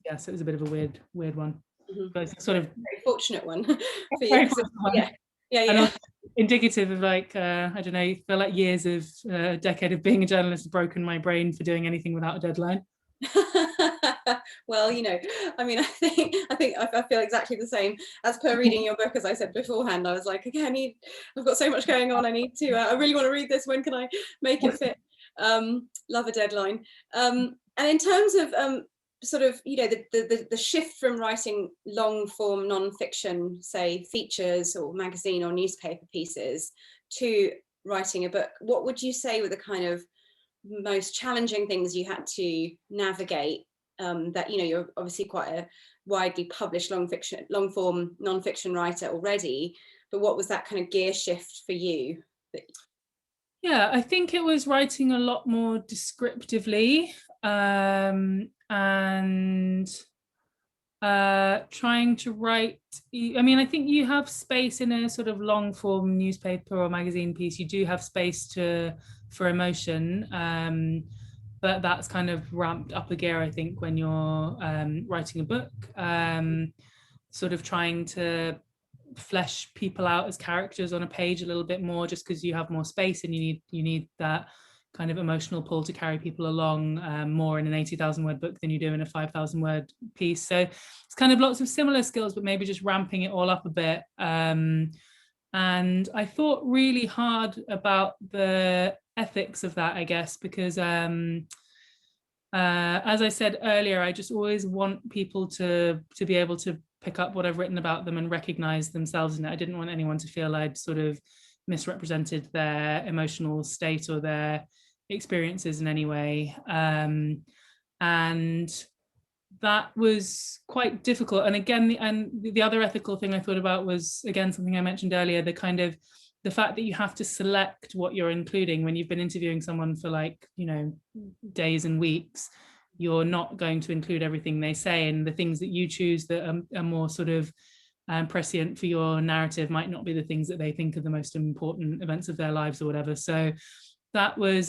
Yeah, so it was a bit of a weird one. But it's sort of very fortunate one for you. Yeah. And also indicative of, like, I don't know, I feel like years of a decade of being a journalist has broken my brain for doing anything without a deadline. Well, you know, I mean, I think I feel exactly the same. As per reading your book, as I said beforehand, I was like, okay, I've got so much going on. I need to, I really want to read this. When can I make it fit? Love a deadline. And in terms of sort of, you know, the shift from writing long form non-fiction, say features or magazine or newspaper pieces, to writing a book, what would you say were the kind of most challenging things you had to navigate? That, you know, you're obviously quite a widely published long form non-fiction writer already, but what was that kind of gear shift for you? Yeah, I think it was writing a lot more descriptively, and trying to write. I mean, I think you have space in a sort of long form newspaper or magazine piece. You do have space for emotion, but that's kind of ramped up a gear, I think, when you're writing a book. Sort of trying to flesh people out as characters on a page a little bit more, just because you have more space, and you need that kind of emotional pull to carry people along more in an 80,000 word book than you do in a 5,000 word piece. So it's kind of lots of similar skills, but maybe just ramping it all up a bit. And I thought really hard about the ethics of that, I guess, because as I said earlier, I just always want people to be able to pick up what I've written about them and recognize themselves in it. I didn't want anyone to feel I'd sort of misrepresented their emotional state or their experiences in any way. And that was quite difficult. And again, the other ethical thing I thought about was, again, something I mentioned earlier, the fact that you have to select what you're including. When you've been interviewing someone for, like, you know, days and weeks, you're not going to include everything they say, and the things that you choose that are more sort of prescient for your narrative might not be the things that they think are the most important events of their lives or whatever. So that was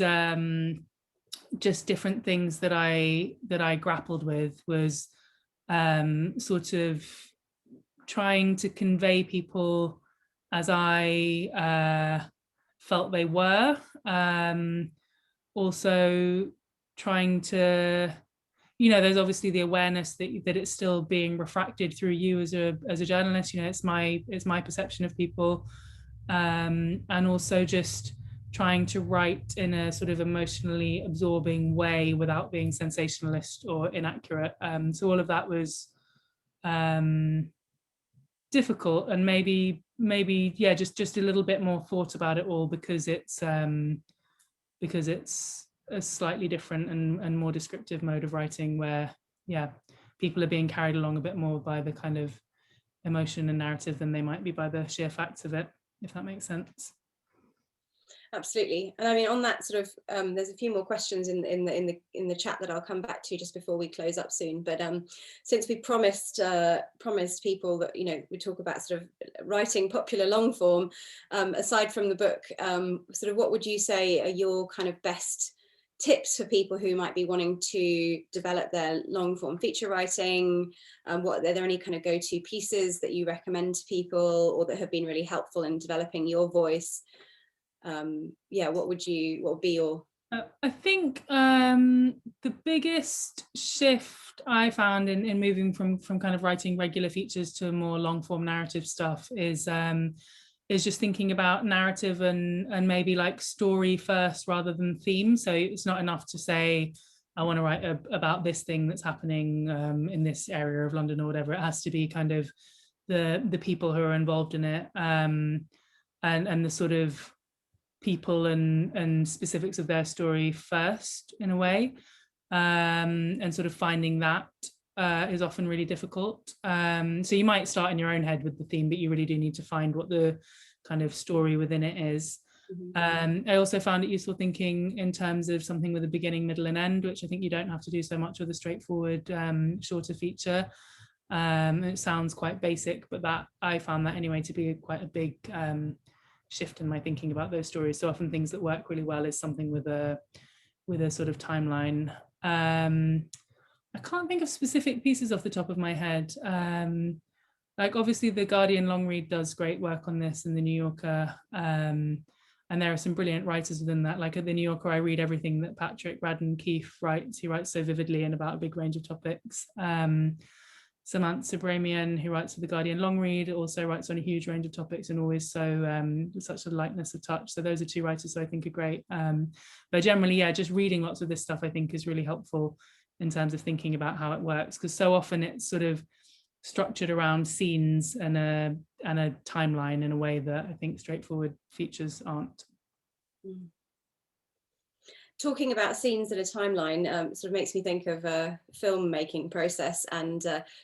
just different things that I grappled with, was sort of trying to convey people as I felt they were. Also trying to, you know, there's obviously the awareness that it's still being refracted through you as a journalist. You know, it's my perception of people, and also just trying to write in a sort of emotionally absorbing way without being sensationalist or inaccurate. So all of that was difficult, and maybe yeah, just a little bit more thought about it all, because it's a slightly different and more descriptive mode of writing, where, yeah, people are being carried along a bit more by the kind of emotion and narrative than they might be by the sheer facts of it, if that makes sense. Absolutely. And I mean, on that sort of, there's a few more questions in the chat that I'll come back to just before we close up soon. But since we promised people that, you know, we talk about sort of writing popular long form, aside from the book, sort of what would you say are your kind of best tips for people who might be wanting to develop their long form feature writing? Are there any kind of go-to pieces that you recommend to people, or that have been really helpful in developing your voice? Yeah, what would be your... I think the biggest shift I found in moving from kind of writing regular features to more long form narrative stuff is just thinking about narrative and maybe like story first rather than theme. So it's not enough to say, I want to write about this thing that's happening in this area of London or whatever. It has to be kind of the people who are involved in it. and the sort of people and specifics of their story first, in a way, and sort of finding that is often really difficult. So you might start in your own head with the theme, but you really do need to find what the kind of story within it is. I also found it useful thinking in terms of something with a beginning, middle, and end, which I think you don't have to do so much with a straightforward shorter feature. It sounds quite basic, but that I found that anyway to be quite a big shift in my thinking about those stories. So often things that work really well is something with a sort of timeline. I can't think of specific pieces off the top of my head. Like obviously the Guardian long read does great work on this, and the New Yorker, and there are some brilliant writers within that. Like at the New Yorker, I read everything that Patrick Radden Keefe writes. He writes so vividly and about a big range of topics. Samantha Bramian, who writes for the Guardian long read, also writes on a huge range of topics and always so such a lightness of touch. So those are two writers who I think are great. But generally, yeah, just reading lots of this stuff I think is really helpful in terms of thinking about how it works, because so often it's sort of structured around scenes and a timeline in a way that I think straightforward features aren't. Talking about scenes and a timeline sort of makes me think of a filmmaking process, and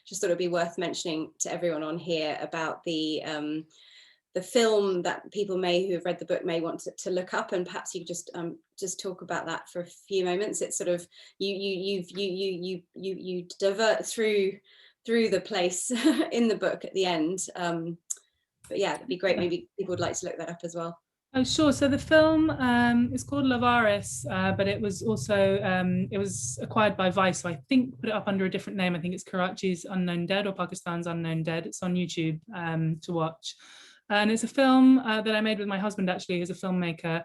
just thought it'd be worth mentioning to everyone on here about the film that people who have read the book may want to look up, and perhaps you could just talk about that for a few moments. It's sort of you divert through the place in the book at the end, but yeah, it'd be great. Maybe people would like to look that up as well. Oh, sure. So the film is called Lavaris, but it was also it was acquired by Vice, so I think put it up under a different name. I think it's Karachi's Unknown Dead or Pakistan's Unknown Dead. It's on YouTube to watch, and it's a film that I made with my husband, actually, who's a filmmaker,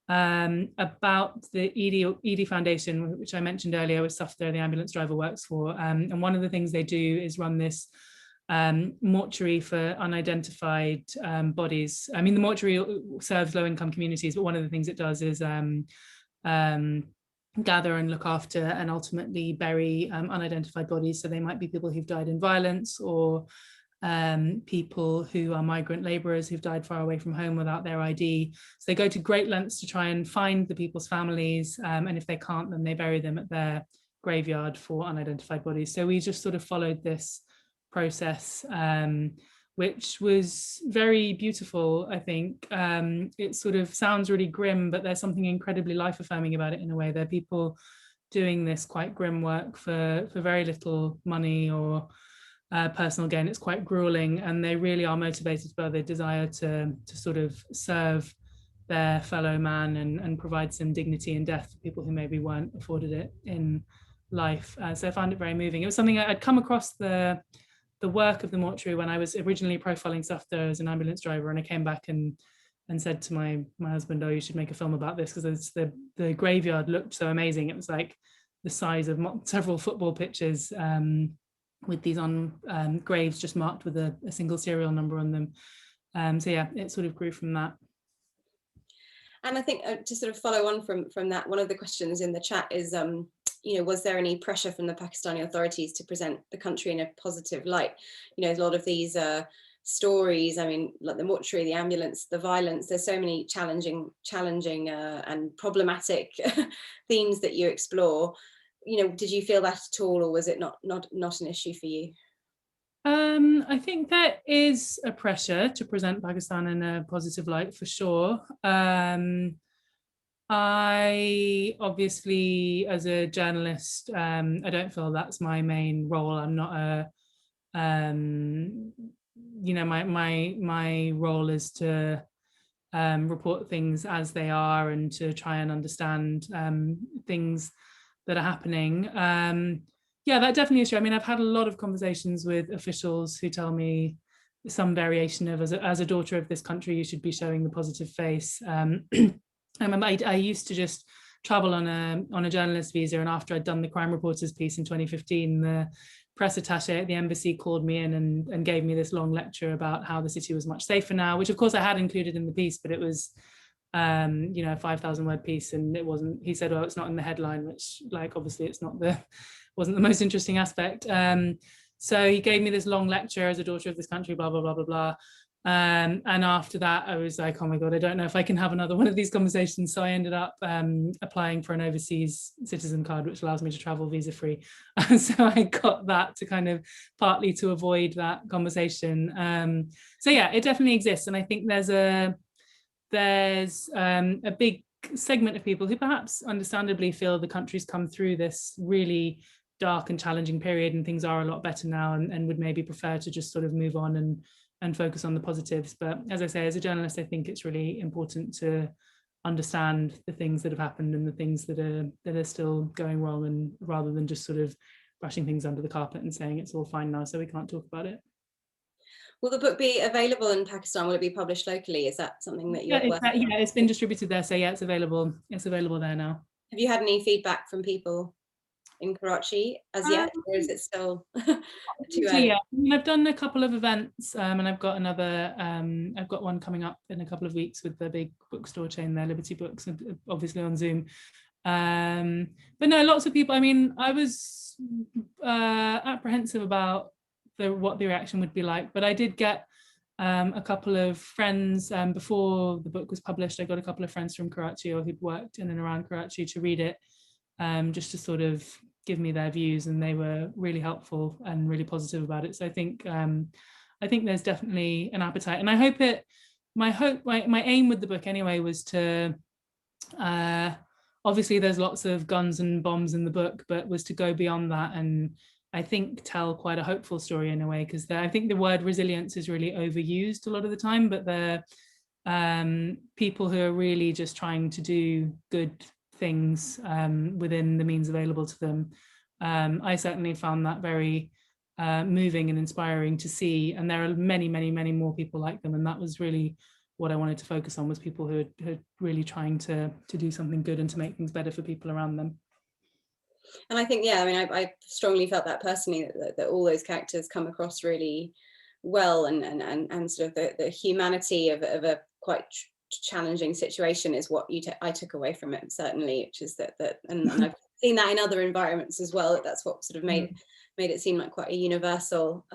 about the Edie Foundation, which I mentioned earlier, with Safdar, the ambulance driver, works for. And one of the things they do is run this mortuary for unidentified bodies. I mean, the mortuary serves low-income communities, but one of the things it does is gather and look after and ultimately bury unidentified bodies. So they might be people who've died in violence, or people who are migrant laborers who've died far away from home without their ID. So they go to great lengths to try and find the people's families, and if they can't, then they bury them at their graveyard for unidentified bodies. So we just sort of followed this process, which was very beautiful, I think. It sort of sounds really grim, but there's something incredibly life affirming about it in a way. There are people doing this quite grim work for very little money or personal gain. It's quite grueling, and they really are motivated by the desire to sort of serve their fellow man and provide some dignity in death for people who maybe weren't afforded it in life. So I found it very moving. It was something I'd come across the work of the mortuary when I was originally profiling Safdar as an ambulance driver, and I came back and said to my husband, oh, you should make a film about this, because the graveyard looked so amazing. It was like the size of several football pitches, with these graves just marked with a single serial number on them. So yeah, it sort of grew from that. And I think to sort of follow on from that, one of the questions in the chat is, was there any pressure from the Pakistani authorities to present the country in a positive light? A lot of these stories, I mean, like the mortuary, the ambulance, the violence, there's so many challenging and problematic themes that you explore. Did you feel that at all, or was it not an issue for you? I think there is a pressure to present Pakistan in a positive light, for sure. I obviously, as a journalist, I don't feel that's my main role. I'm not my role is to report things as they are and to try and understand things that are happening. Yeah, that definitely is true. I mean, I've had a lot of conversations with officials who tell me some variation of, as a daughter of this country, you should be showing the positive face. I remember I used to just travel on a journalist visa, and after I'd done the crime reporters piece in 2015, the press attaché at the embassy called me in and gave me this long lecture about how the city was much safer now, which of course I had included in the piece, but it was a 5,000 word piece, and it wasn't. He said, "Oh, it's not in the headline," which, like, obviously it's not wasn't the most interesting aspect. So he gave me this long lecture as a daughter of this country, blah blah blah blah blah. And after that, I was like, oh my God, I don't know if I can have another one of these conversations. So I ended up applying for an overseas citizen card, which allows me to travel visa free. So I got that to kind of partly to avoid that conversation. So yeah, it definitely exists. And I think there's a big segment of people who perhaps understandably feel the country's come through this really dark and challenging period and things are a lot better now, and would maybe prefer to just sort of move on and focus on the positives. But as I say, as a journalist, I think it's really important to understand the things that have happened and the things that are still going wrong, and rather than just sort of brushing things under the carpet and saying it's all fine now, so we can't talk about it. Will the book be available in Pakistan? Will it be published locally? Is that something that you're working on? Yeah, it's been distributed there, so yeah, it's available. It's available there now. Have you had any feedback from people in Karachi as yet, or is it still too early? Yeah, I mean, I've done a couple of events, and I've got another. I've got one coming up in a couple of weeks with the big bookstore chain there, Liberty Books, obviously on Zoom. But no, lots of people. I mean, I was apprehensive about what the reaction would be like, but I did get a couple of friends before the book was published. I got a couple of friends from Karachi or who'd worked in and around Karachi to read it, just to sort of give me their views, and they were really helpful and really positive about it. So I think there's definitely an appetite, and I hope it. My aim with the book anyway was to. Obviously, there's lots of guns and bombs in the book, but was to go beyond that and I think tell quite a hopeful story in a way, because I think the word resilience is really overused a lot of the time, but they're people who are really just trying to do good things within the means available to them. I certainly found that very moving and inspiring to see, and there are many, many, many more people like them, and that was really what I wanted to focus on, was people who are really trying to do something good and to make things better for people around them. And I think, yeah, I mean, I strongly felt that personally, that all those characters come across really well, and sort of the humanity of a quite challenging situation is what I took away from it, certainly, which is that and I've seen that in other environments as well, that's what sort of made it seem like quite a universal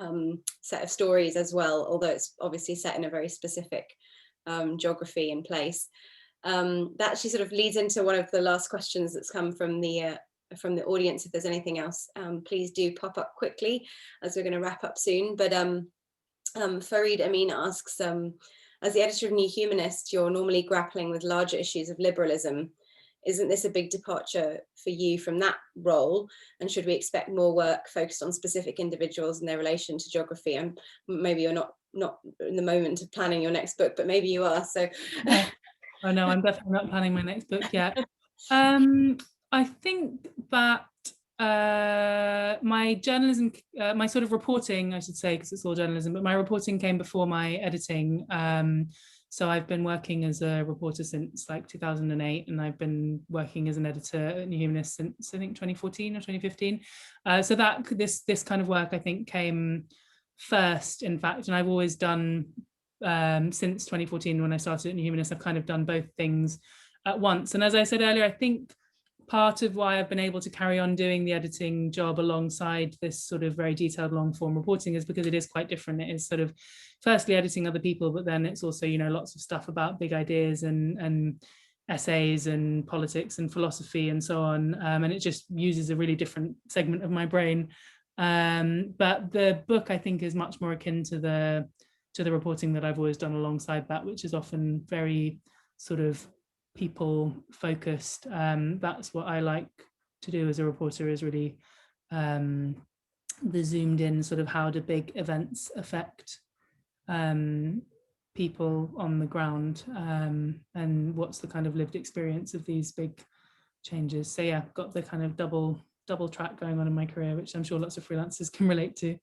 set of stories as well, although it's obviously set in a very specific geography and place. That actually sort of leads into one of the last questions that's come from the audience. If there's anything else, please do pop up quickly, as we're going to wrap up soon. But Farid Amin asks, as the editor of New Humanist, you're normally grappling with larger issues of liberalism. Isn't this a big departure for you from that role? And should we expect more work focused on specific individuals and their relation to geography? And maybe you're not in the moment of planning your next book, but maybe you are. So, oh no, I'm definitely not planning my next book yet. I think that my journalism, my sort of reporting, I should say, because it's all journalism, but my reporting came before my editing. So I've been working as a reporter since like 2008, and I've been working as an editor at New Humanist since I think 2014 or 2015. So that this kind of work I think came first, in fact, and I've always done since 2014 when I started at New Humanist, I've kind of done both things at once. And as I said earlier, I think part of why I've been able to carry on doing the editing job alongside this sort of very detailed long form reporting is because it is quite different. It is sort of firstly editing other people, but then it's also, you know, lots of stuff about big ideas and essays and politics and philosophy and so on. And it just uses a really different segment of my brain. But the book, I think, is much more akin to the reporting that I've always done alongside that, which is often very sort of people focused. That's what I like to do as a reporter, is really the zoomed in sort of how do big events affect people on the ground, and what's the kind of lived experience of these big changes. So yeah, got the kind of double track going on in my career, which I'm sure lots of freelancers can relate to.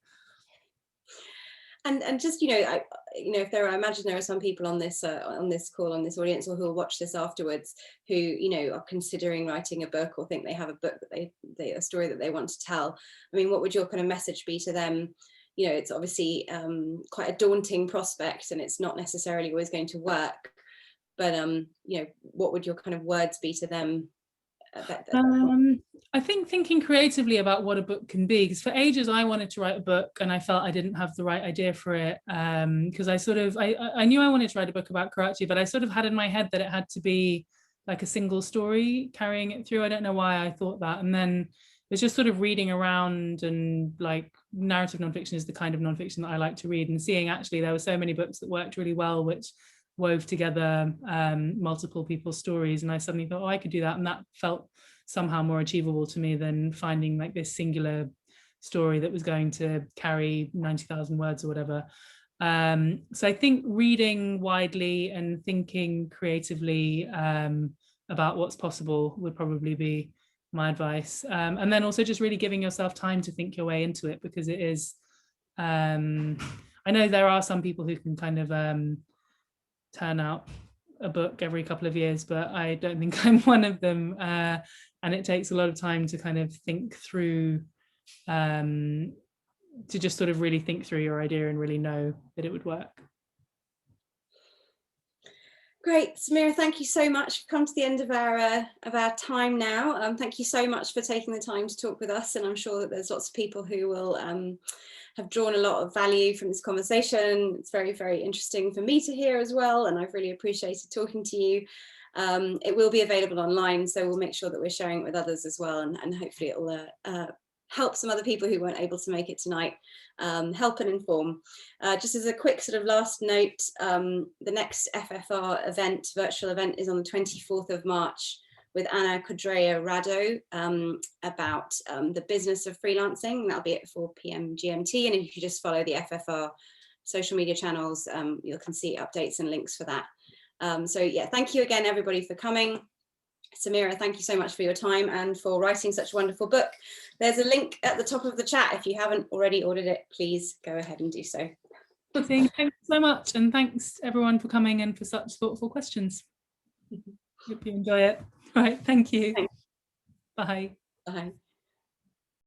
And just, you know, if I imagine there are some people on this call, on this audience, or who will watch this afterwards, who, you know, are considering writing a book, or think they have a book that a story that they want to tell. I mean, what would your kind of message be to them? You know, it's obviously quite a daunting prospect, and it's not necessarily always going to work. But you know, what would your kind of words be to them I think thinking creatively about what a book can be, because for ages I wanted to write a book and I felt I didn't have the right idea for it, because I knew I wanted to write a book about Karachi, but I sort of had in my head that it had to be like a single story carrying it through. I don't know why I thought that. And then it's just sort of reading around, and like narrative nonfiction is the kind of nonfiction that I like to read, and seeing actually there were so many books that worked really well, which wove together multiple people's stories, and I suddenly thought, oh, I could do that, and that felt somehow more achievable to me than finding like this singular story that was going to carry 90,000 words or whatever. So I think reading widely and thinking creatively about what's possible would probably be my advice. And then also just really giving yourself time to think your way into it, because it is, I know there are some people who can kind of turn out a book every couple of years, but I don't think I'm one of them. And it takes a lot of time to kind of think through, to just sort of really think through your idea and really know that it would work. Great, Samira, thank you so much. We've come to the end of our time now. Thank you so much for taking the time to talk with us, and I'm sure that there's lots of people who will have drawn a lot of value from this conversation. It's very, very interesting for me to hear as well, and I've really appreciated talking to you. It will be available online, so we'll make sure that we're sharing it with others as well, and hopefully it will help some other people who weren't able to make it tonight, help and inform. Just as a quick sort of last note, the next FFR event, virtual event, is on the 24th of March with Anna Kodrea Rado about the business of freelancing. That'll be at 4 p.m. GMT, and if you just follow the FFR social media channels, you can see updates and links for that. So yeah, thank you again, everybody, for coming. Samira, thank you so much for your time and for writing such a wonderful book. There's a link at the top of the chat. If you haven't already ordered it, please go ahead and do so. Thanks so much, and thanks everyone for coming and for such thoughtful questions. Hope you enjoy it. All right, thank you. Thanks. Bye. Bye.